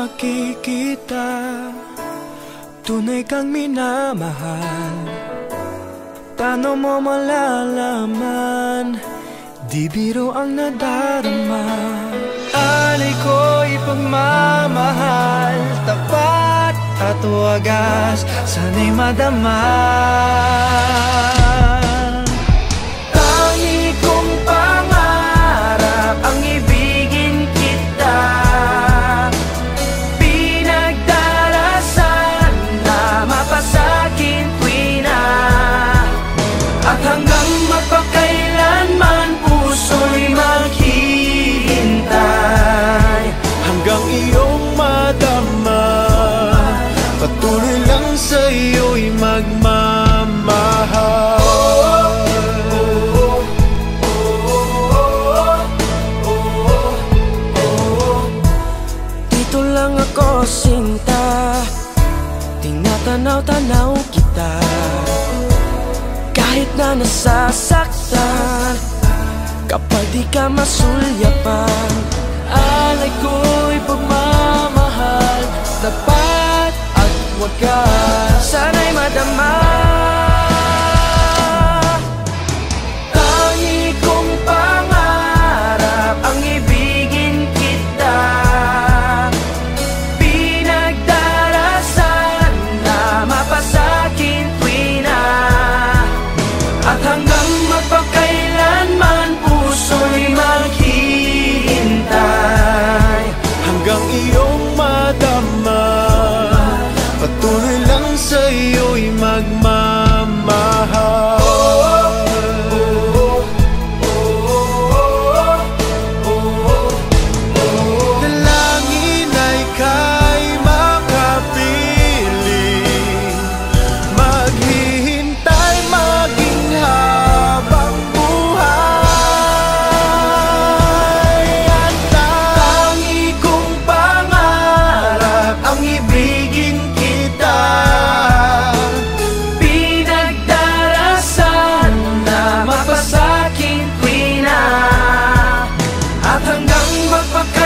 makikita, tunay kang minamahal. Paano mo malalaman, di biro ang nadarama. Alay ko'y pagmamahal, tapat at wagas, sana'y madama. Tangi kong pangarap ang ibigin kita, pinagdarasan na mapasakin tuwina, at hanggang magpakailanman puso'y maghihintay, hanggang iyong madama, patuloy lang sa'yo'y magmamahal. Dito lang ako sinta, tinatanaw-tanaw kita, kahit na nasasaktan, kapag di ka masulyapan. Alay ko'y pagmamahal, tapat at wagas, sana'y madama. Tangi kong pangarap ang ibigin kita, pinagdarasan na mapasakin tuwina, at hanggang magpakailanman puso'y maghihintay, hanggang iyong madama, patuloy lang sa'yo'y magmamahal. Dalangin ay kay makapiling, maghihintay maging habang buhay. At tangi kong pangarap ang ibigin kita, pinagdarasan na mapasakin tuwina, at hanggang magpakailanman